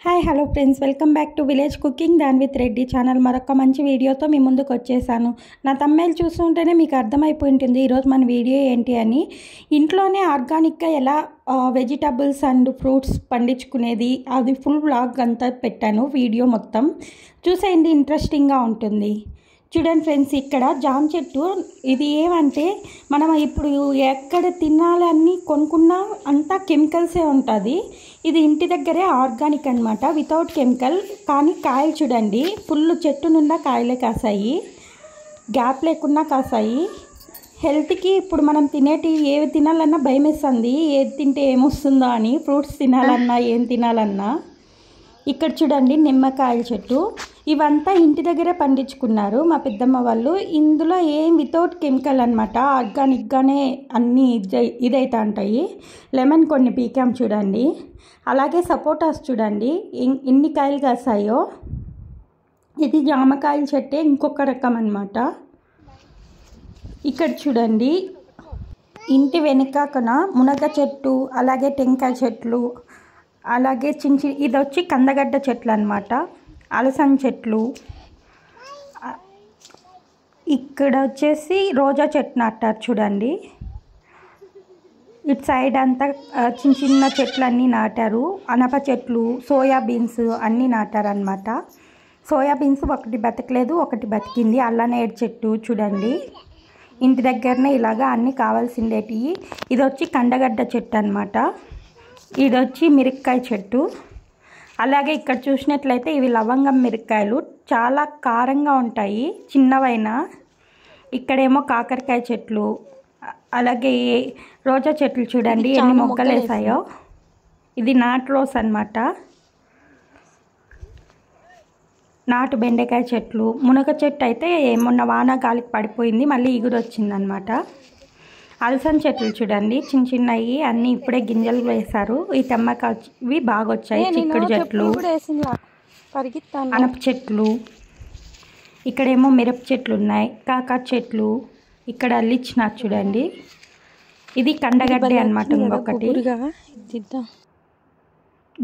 Hi hello friends, welcome back to village cooking than with Reddy channel. మరొక మంచి వీడియోతో మీ ముందుకు వచ్చేసాను. నా తమ్ముళ్ళు చూస్తుంటేనే మీకు అర్థమైపోయి ఉంటుంది ఈరోజు మన వీడియో ఏంటి అని. ఇంట్లోనే ఆర్గానిక్గా ఎలా వెజిటబుల్స్ అండ్ ఫ్రూట్స్ పండించుకునేది అది ఫుల్ వ్లాగ్ అంతా పెట్టాను. వీడియో మొత్తం చూసేయండి, ఇంట్రెస్టింగ్గా ఉంటుంది. చూడండి ఫ్రెండ్స్, ఇక్కడ జామ చెట్టు. ఇది ఏమంటే మనం ఇప్పుడు ఎక్కడ తినాలన్నీ కొనుక్కున్నా అంతా కెమికల్సే ఉంటుంది. ఇది ఇంటి దగ్గరే ఆర్గానిక్ అనమాట, వితౌట్ కెమికల్. కానీ కాయలు చూడండి, ఫుల్ చెట్టు నిండా కాయలే కాసాయి, గ్యాప్ లేకుండా కాసాయి. హెల్త్కి ఇప్పుడు మనం ఏవి తినాలన్నా భయం వేస్తుంది, ఏది తింటే ఏమొస్తుందో అని. ఫ్రూట్స్ తినాలన్నా ఏం తినాలన్నా. ఇక్కడ చూడండి నిమ్మకాయల చెట్టు. ఇవంతా ఇంటి దగ్గరే పండించుకున్నారు మా పెద్దమ్మ వాళ్ళు. ఇందులో ఏం వితౌట్ కెమికల్ అనమాట, ఆర్గానిక్గానే అన్నీ ఇదైతే ఉంటాయి. లెమన్ కొన్ని పీకాం చూడండి. అలాగే సపోటాస్ చూడండి ఎన్ని కాయలు కాసాయో. ఇది జామకాయల చెట్టే, ఇంకొక రకం అనమాట. ఇక్కడ చూడండి ఇంటి వెనుకన మునగ చెట్టు, అలాగే టెంకాయ చెట్లు, అలాగే ఇది వచ్చి కందగడ్డ చెట్లు అనమాట, అలసంద చెట్లు. ఇక్కడ వచ్చేసి రోజా చెట్టు నాటారు చూడండి. ఇటు సైడ్ అంతా చిన్న చిన్న చెట్లు అన్నీ నాటారు. అనప చెట్లు, సోయాబీన్స్ అన్నీ నాటారనమాట. సోయాబీన్స్ ఒకటి బతకలేదు, ఒకటి బతికింది. అల్లనేడు చెట్టు చూడండి. ఇంటి దగ్గరనే ఇలాగా అన్నీ కావాల్సిండేటివి. ఇది వచ్చి కందగడ్డ చెట్టు అనమాట. ఇది వచ్చి మిరపకాయ చెట్టు. అలాగే ఇక్కడ చూసినట్లయితే ఇవి లవంగం మిరపకాయలు, చాలా కారంగా ఉంటాయి చిన్నవైనా. ఇక్కడేమో కాకరకాయ చెట్లు, అలాగే రోజా చెట్లు చూడండి ఎన్ని మొక్కలు వేసాయో. ఇది నాటు రోస్ అనమాట. నాటు బెండకాయ చెట్లు, మునగ చెట్టు అయితే మొన్న వాన గాలికి పడిపోయింది, మళ్ళీ ఇగురు వచ్చిందనమాట. అలసంద చెట్లు చూడండి చిన్న చిన్నవి అన్నీ ఇప్పుడే గింజలు వేశారు. ఈ తెమ్మకాయవి బాగా వచ్చాయి. చిక్కుడు చెట్లు, అనప చెట్లు, ఇక్కడేమో మిరప చెట్లు ఉన్నాయి, కాకర చెట్లు. ఇక్కడ అల్లిచ్చినారు చూడండి. ఇది కందగడ్డ అనమాట. ఇంకొకటి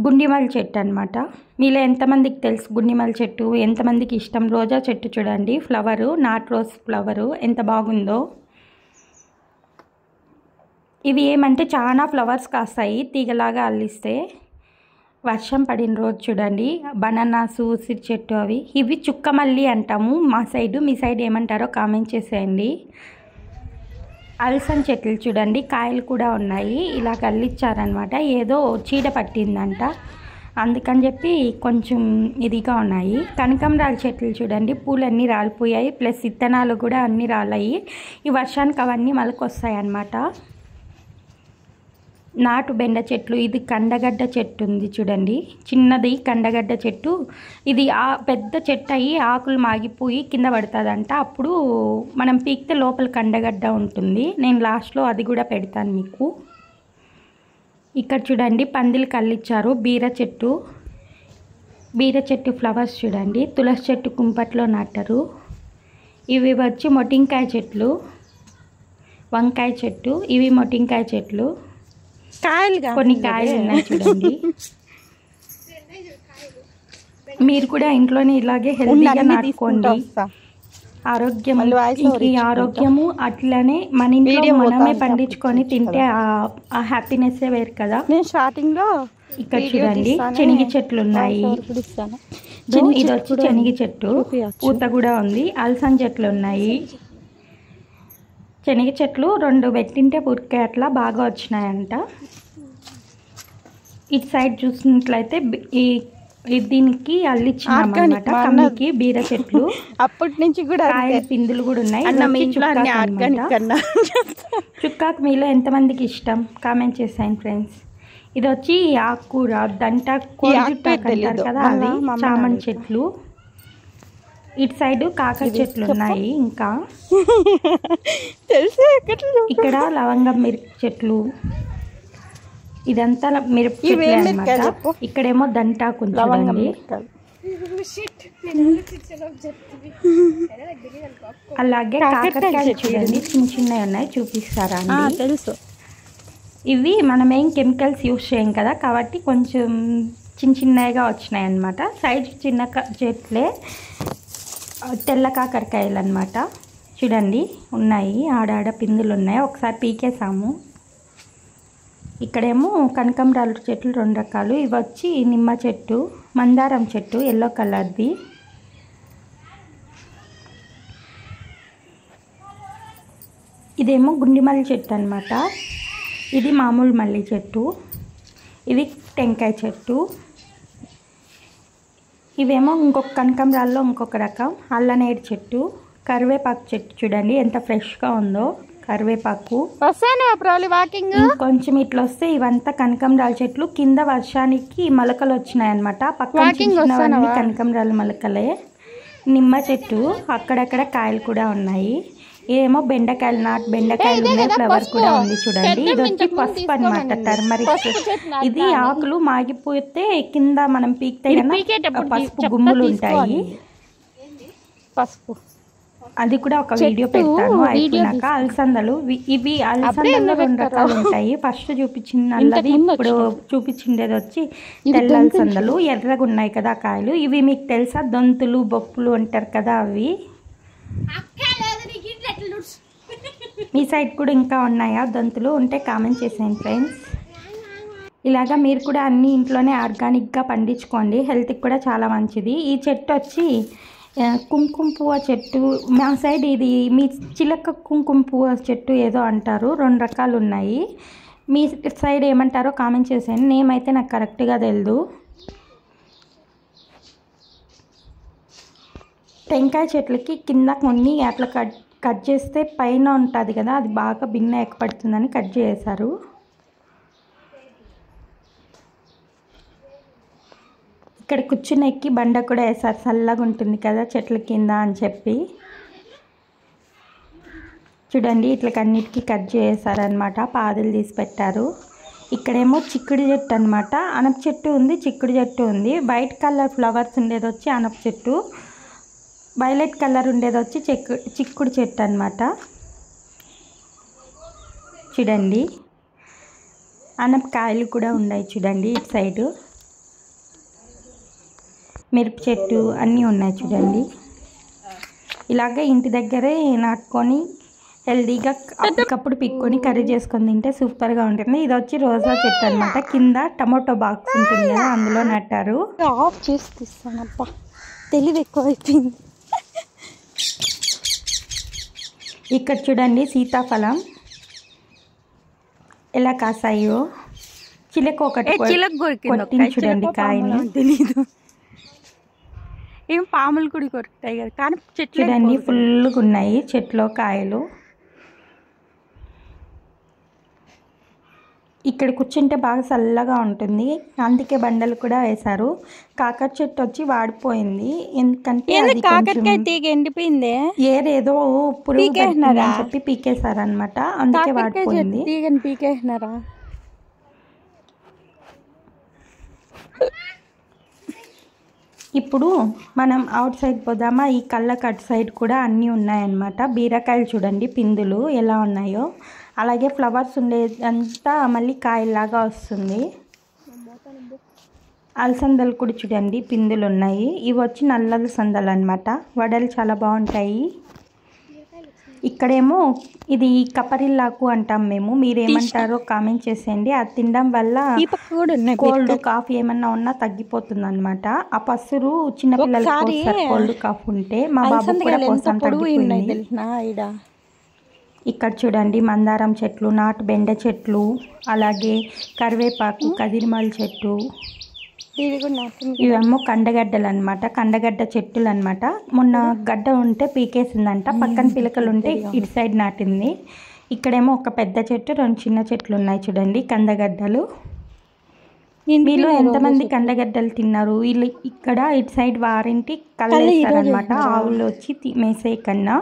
గుండిమల చెట్టు అనమాట. మీలో ఎంతమందికి తెలుసు గుండిమల చెట్టు, ఎంతమందికి ఇష్టం? రోజా చెట్టు చూడండి, ఫ్లవరు, నాటు రోజ్ ఫ్లవరు ఎంత బాగుందో. ఇవి ఏమంటే చాలా ఫ్లవర్స్ కాస్తాయి తీగలాగా అల్లిస్తే. వర్షం పడిన రోజు చూడండి బనానాసు, ఉసిరి చెట్టు అవి. ఇవి చుక్కమల్లి అంటాము మా సైడు, మీ సైడ్ ఏమంటారో కామెంట్ చేసేయండి. అలసంద చెట్లు చూడండి, కాయలు కూడా ఉన్నాయి. ఇలా అల్లిచ్చారనమాట. ఏదో చీడ పట్టిందంట, అందుకని చెప్పి కొంచెం ఇదిగా ఉన్నాయి. కనకాంబరాల చెట్లు చూడండి, పూలన్నీ రాలిపోయాయి, ప్లస్ విత్తనాలు కూడా అన్నీ రాలాయి. ఈ వర్షానికి అవన్నీ మొలకొస్తాయి అన్నమాట. నాటు బెండ చెట్లు. ఇది కందగడ్డ చెట్టు ఉంది చూడండి, చిన్నది కందగడ్డ చెట్టు. ఇది పెద్ద చెట్టు అయ్యి ఆకులు మాగిపోయి కింద పడుతుందంట. అప్పుడు మనం పీకితే లోపల కందగడ్డ ఉంటుంది. నేను లాస్ట్లో అది కూడా పెడతాను మీకు. ఇక్కడ చూడండి పందిలు కల్లిచ్చారు. బీర చెట్టు ఫ్లవర్స్ చూడండి. తులసి చెట్టు కుంపట్లో నాటారు. ఇవి వచ్చి మొటింకాయ చెట్లు, వంకాయ చెట్టు. ఇవి మొటింకాయ చెట్లు, కొన్ని కాయలు ఉన్నాయి చూడండి. మీరు కూడా ఇంట్లోనే ఇలాగే హెల్తీగా నాటుకోండి. ఆరోగ్యము అట్లనే మన ఇంట్లో మనమే పండించుకొని తింటే ఆ హ్యాపీనెస్సే వేరు కదా. ఇక్కడ చూడండి శనగ చెట్లు ఉన్నాయి. ఇది వచ్చి శనగ చెట్టు, పూత కూడా ఉంది. అలసంద చెట్లు ఉన్నాయి. శనగ చెట్లు 2 పెట్టింటే పురికే అట్లా బాగా వచ్చినాయంట. ఇటు సైడ్ చూసినట్లయితే దీనికి అల్లిచ్చినామన్నమాట. కమ్మికి బీర చెట్లు, అప్పటి నుంచి కూడా కాయల పిందులు కూడా ఉన్నాయి. చుక్కాకు మీలో ఎంతమందికి ఇష్టం కామెంట్ చేసాను ఫ్రెండ్స్. ఇది వచ్చి ఆకుకూర, దంట అంటారు కదా, అది చామంతి చెట్లు. ఇటు సైడ్ కాకర చెట్లు ఉన్నాయి. ఇంకా ఇక్కడ లవంగం మిరప చెట్లు, ఇదంతా మిరప చెట్లు అన్నమాట. ఇక్కడేమో దంటాకు చూడండి. అలాగే కాకరకాయలు చూడండి చిన్న చిన్నవి ఉన్నాయి, చూపిస్తారా అండి? తెలుసు. ఇవి మనం ఏం కెమికల్స్ యూజ్ చేయం కదా, కాబట్టి కొంచెం చిన్న చిన్నగా వచ్చినాయి అన్నమాట. సైజ్ చిన్న చెట్లే, తెల్ల కాకరకాయలు అన్నమాట. చూడండి ఉన్నాయి, ఆడాడ పిందులు ఉన్నాయి. ఒకసారి పీకేసాము. ఇక్కడేమో కనకాంబరాల చెట్లు 2 రకాలు. ఇవి వచ్చి నిమ్మ చెట్టు, మందారం చెట్టు ఎల్లో కలర్ది. ఇదేమో గుండి మల్లి చెట్టు అన్నమాట. ఇది మామూలు మల్లి చెట్టు. ఇది టెంకాయ చెట్టు. ఇవేమో ఇంకొక కనకాంబరాల్లో ఇంకొక రకం అల్లనేడు చెట్టు. కరివేపాకు చెట్టు చూడండి ఎంత ఫ్రెష్గా ఉందో కరివేపాకు. కొంచెం ఇట్లా వస్తే ఇవంతా కనకాంబరాల చెట్లు. కింద వర్షానికి మొలకలు వచ్చినాయి అన్నమాట. పక్కన చిన్నవన్నీ కనకాంబరాల మొలకలే. నిమ్మ చెట్టు, అక్కడక్కడ కాయలు కూడా ఉన్నాయి. ఏమో బెండకాయలు, బెండకాయలు ఉన్నాయి, ఫ్లవర్ కూడా ఉంది చూడండి. ఇది వచ్చి పసుపు అన్నమాట, టర్మరిక్. ఇది ఆకులు మాగిపోతే కింద మనం పీకితే పసుపు గుమ్ములు ఉంటాయి. పసుపు అది కూడా ఒక వీడియో పెడతాను అయిపోయినాక. అలసందలు, ఇవి అలసందలు 2 రకాలు ఉంటాయి. ఫస్ట్ చూపించిన నల్లది, ఇప్పుడు చూపించిండేది వచ్చి తెల్ల అలసందలు. ఎర్రగా ఉన్నాయి కదా కాయలు. ఇవి మీకు తెలుసా, దొంతులు బొప్పులు అంటారు కదా అవి. మీ సైడ్ కూడా ఇంకా ఉన్నాయా దొంతులు? ఉంటే కామెంట్ చేసేయండి ఫ్రెండ్స్. ఇలాగా మీరు కూడా అన్ని ఇంట్లోనే ఆర్గానిక్గా పండించుకోండి, హెల్త్కి కూడా చాలా మంచిది. ఈ చెట్టు వచ్చి కుంకుమ పువ్వు చెట్టు. మా సైడ్ ఇది మీ చిలక కుంకుమ పువ్వు చెట్టు ఏదో అంటారు. 2 రకాలు ఉన్నాయి. మీ సైడ్ ఏమంటారో కామెంట్ చేసేయండి. నేమ్ అయితే నాకు కరెక్ట్గా తెలియదు. టెంకాయ చెట్లకి కింద కొన్ని అట్లా కట్ చేస్తే పైన ఉంటుంది కదా, అది బాగా భిన్న ఎక్కపడుతుందని కట్ చేశారు. ఇక్కడ కూర్చుని ఎక్కి బండ కూడా వేసారు, చల్లగా ఉంటుంది కదా చెట్ల కింద అని చెప్పి. చూడండి ఇట్లకన్నిటికీ కట్ చేసారనమాట, పాదులు తీసి పెట్టారు. ఇక్కడేమో చిక్కుడు చెట్టు అనమాట. అనప చెట్టు ఉంది, చిక్కుడు చెట్టు ఉంది. వైట్ కలర్ ఫ్లవర్స్ ఉండేది వచ్చి అనప చెట్టు, వైలెట్ కలర్ ఉండేది వచ్చి చిక్కుడు చెట్టు అనమాట. చూడండి అనపకాయలు కూడా ఉన్నాయి చూడండి. ఇటు సైడు మిరప చెట్టు అన్నీ ఉన్నాయి చూడండి. ఇలాగే ఇంటి దగ్గరే నాటుకొని హెల్దీగా అప్పటికప్పుడు పిక్కొని కర్రీ చేసుకొని తింటే సూపర్గా ఉంటుంది. ఇది వచ్చి రోజా చెట్టు అనమాట. కింద టమాటో బాక్స్ ఉంటుంది కదా, అందులో నట్టారు. ఆఫ్ చేసి తీస్తానప్ప, తెలివి ఎక్కువ అయిపోయింది. ఇక్కడ చూడండి సీతాఫలం ఎలా కాసాయో. చిలక ఒకటి కొట్టింది చూడండి కాయని. తెలీదు, ఏం పాములు కూడా కొరుకుతాయి కదా, కానీ చెట్లు చూడండి ఫుల్గా ఉన్నాయి చెట్లో కాయలు. ఇక్కడ కూర్చుంటే బాగా చల్లగా ఉంటుంది, అందుకే బండలు కూడా వేశారు. కాకర చెట్టు వచ్చి వాడిపోయింది, ఎందుకంటే కాకరకాయ తీగ ఎండిపోయింది. ఏదో పురుగు చెప్పి పీకేశారనమాట, అందుకే వాడిపోయింది. తీగని పీకేసినారా? ఇప్పుడు మనం అవుట్ సైడ్ పోదామా. ఈ కళ్ళకు అటు సైడ్ కూడా అన్నీ ఉన్నాయన్నమాట. బీరకాయలు చూడండి పిందులు ఎలా ఉన్నాయో, అలాగే ఫ్లవర్స్ ఉండేదంతా మళ్ళీ కాయలాగా వస్తుంది. అలసందలు కూడా చూడండి పిందులు ఉన్నాయి. ఇవి వచ్చి నల్ల అలసందలు అనమాట, వడలు చాలా బాగుంటాయి. ఇక్కడేమో ఇది కపరిల్లాకు అంటాం మేము, మీరేమంటారో కామెంట్ చేసేయండి. అది తినడం వల్ల కోల్డ్ కాఫ్ ఏమన్నా ఉన్నా తగ్గిపోతుంది అనమాట. ఆ పసురు చిన్నపిల్లలకి కోల్డ్ కాఫ్ ఉంటే, మా బాబు కూడా పోసాను తగ్గిపోయింది. ఇక్కడ చూడండి మందారం చెట్లు, నాటు బెండ చెట్లు, అలాగే కరివేపాకు, కదిరిమాల చెట్టు. ఇవేమో కండగడ్డలు అనమాట, కండగడ్డ చెట్టులు అనమాట. మొన్న గడ్డ ఉంటే పీకేసిందంట, పక్కన పిలకలు ఉంటే ఇటు సైడ్ నాటింది. ఇక్కడేమో ఒక పెద్ద చెట్టు, 2 చిన్న చెట్లు ఉన్నాయి చూడండి కందగడ్డలు. వీళ్ళు ఎంతమంది కందగడ్డలు తిన్నారు? వీళ్ళు ఇక్కడ ఇటు సైడ్ వారింటి కళ్ళేస్తారనమాట, ఆవులు వచ్చి మేసే కన్నా.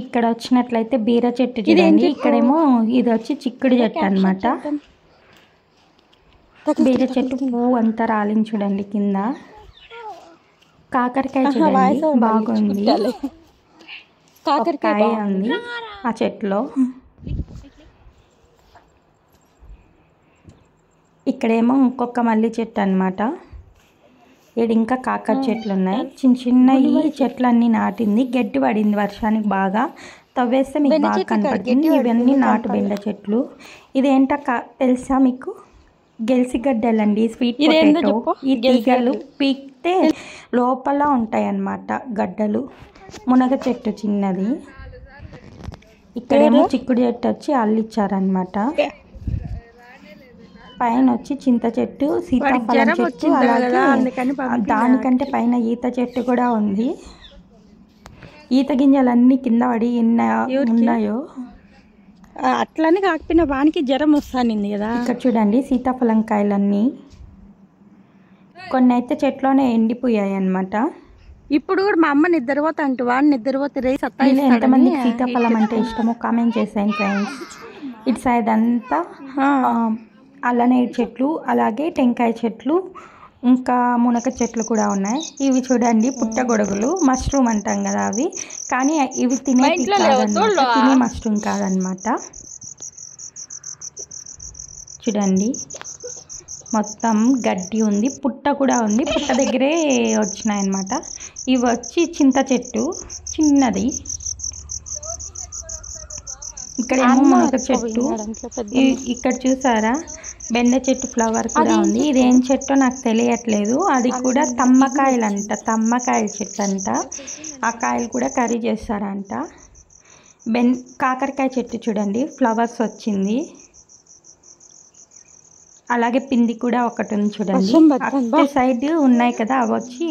ఇక్కడ వచ్చినట్లయితే బీర చెట్టు చూడండి. ఇక్కడేమో ఇది వచ్చి చిక్కుడు చెట్టు అనమాట. బీర చెట్టు పువ్వు అంతా రాలింది చూడండి కింద. కాకరకాయ చూడండి బాగుంది, కాకరకాయ ఉంది ఆ చెట్టులో. ఇక్కడేమో ఇంకొక మల్లి చెట్టు అనమాట. ఇక్కడ ఇంకా కాకర చెట్లు ఉన్నాయి. చిన్న చిన్న ఈ చెట్లన్నీ నాటింది. గడ్డి పడింది వర్షానికి బాగా. తవ్వేస్తే మీకు బాగా కనపడుతుంది. ఇవన్నీ నాటు బెండ చెట్లు. ఇదేంటో తెలుసా మీకు? గెలిసిగడ్డలండి, స్వీట్ పొటాటో. ఈ తీగలు పీకితే లోపల ఉంటాయి అన్నమాట గడ్డలు. మునగ చెట్టు చిన్నది. ఇక్కడేమో చిక్కుడు చెట్టు వచ్చి అల్లిచ్చారనమాట. పైన వచ్చి చింత చెట్టు, సీతాఫలం చెట్టు, అలాగే దానికంటే పైన ఈత చెట్టు కూడా ఉంది. ఈత గింజలన్నీ కింద పడి ఉన్నాయో. అట్లని కాకపోయినా వానికి జ్వరం వస్తానింది కదా. ఇక్కడ చూడండి సీతాఫలం కాయలన్నీ కొన్ని అయితే చెట్లోనే ఎండిపోయాయి అన్నమాట. ఇప్పుడు కూడా మా అమ్మ నిద్రపోతా అంటే వాడిని నిద్రపోతే రే సత్తా. ఎంతమందికి సీతాఫలం అంటే ఇష్టమో కామెంట్ చేసాను ఫ్రెండ్స్. ఇటు సైడ్ అంతా అల్లనేరు చెట్లు, అలాగే టెంకాయ చెట్లు, ఇంకా మునగ చెట్లు కూడా ఉన్నాయి. ఇవి చూడండి పుట్టగొడుగులు, మష్రూమ్ అంటాం కదా అవి. కానీ ఇవి తినే మష్రూమ్ కాదనమాట. చూడండి మొత్తం గడ్డి ఉంది, పుట్ట కూడా ఉంది. పుట్ట దగ్గరే వచ్చినాయి అన్నమాట. ఇవి వచ్చి చింత చెట్టు చిన్నది. ఇక్కడేమో మునగ చెట్టు. ఇక్కడ చూసారా బెండ చెట్టు ఫ్లవర్ కూడా ఉంది. ఇదేం చెట్టో నాకు తెలియట్లేదు. అది కూడా తమ్మకాయలు అంట, తమ్మకాయల చెట్టు అంట. ఆ కాయలు కూడా కర్రీ చేస్తారంట. కాకరకాయ చెట్టు చూడండి ఫ్లవర్స్ వచ్చింది. అలాగే పిండి కూడా ఒకటి ఉంది చూడండి. అటు సైడ్ ఉన్నాయి కదా అవి వచ్చి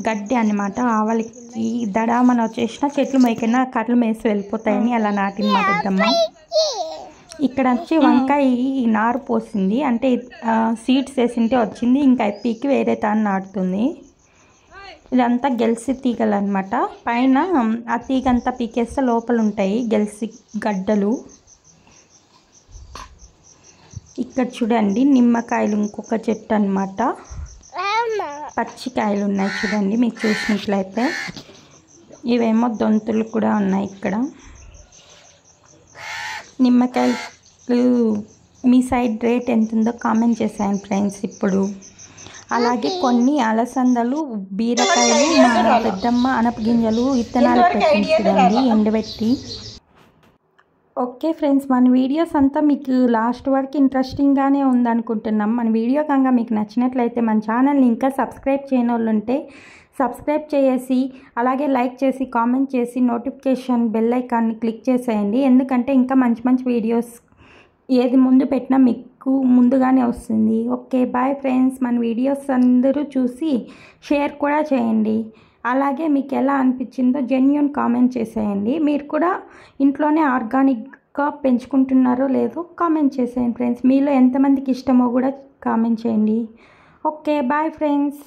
గడ్డి అన్నమాట. ఆవలికి దడామన వచ్చేసిన చెట్లు మేకైనా కర్రలు మేసి వెళ్ళిపోతాయని అలా నాటింది మా పెద్దమ్మ. ఇక్కడ వచ్చి వంకాయ నారు పోసింది, అంటే సీడ్స్ వేసింటే వచ్చింది. ఇంకా పీకి వేరే తాను నాటుతుంది. ఇదంతా గెలిసి తీగలు అనమాట. పైన ఆ తీగ అంతా పీకేస్తే లోపల ఉంటాయి గెలిసి గడ్డలు. ఇక్కడ చూడండి నిమ్మకాయలు ఇంకొక చెట్టు అనమాట. పచ్చికాయలు ఉన్నాయి చూడండి మీకు చూసినట్లయితే. ఇవేమో దొంతులు కూడా ఉన్నాయి ఇక్కడ. నిమ్మకాయలు మీ సైడ్ రేట్ ఎంత ఉందో కామెంట్ చేశాను ఫ్రెండ్స్ ఇప్పుడు. అలాగే కొన్ని అలసందలు, బీరకాయలు మా పెద్దమ్మ అనపగింజలు విత్తనాలు పెట్టింది చూడండి ఎండబెట్టి. ఓకే ఫ్రెండ్స్, మన వీడియోస్ అంతా మీకు లాస్ట్ వరకు ఇంట్రెస్టింగ్గానే ఉందనుకుంటున్నాం. మన వీడియో కనుక మీకు నచ్చినట్లయితే మన ఛానల్ని ఇంకా సబ్స్క్రైబ్ చేయని వాళ్ళు ఉంటే సబ్స్క్రైబ్ చేసి, అలాగే లైక్ చేసి, కామెంట్ చేసి, నోటిఫికేషన్ బెల్ ఐకాన్ని క్లిక్ చేసేయండి. ఎందుకంటే ఇంకా మంచి మంచి వీడియోస్ ఏది ముందు పెట్టినా మీకు ముందుగానే వస్తుంది. Okay bye friends. మన వీడియోస్ అందరూ చూసి షేర్ కూడా చేయండి. అలాగే మీకు ఎలా అనిపించిందో జెన్యూన్ కామెంట్ చేసేయండి. మీరు కూడా ఇంట్లోనే ఆర్గానిక్గా పెంచుకుంటున్నారో లేదో కామెంట్ చేసేయండి ఫ్రెండ్స్. మీలో ఎంతమందికి ఇష్టమో కూడా కామెంట్ చేయండి. Okay bye friends.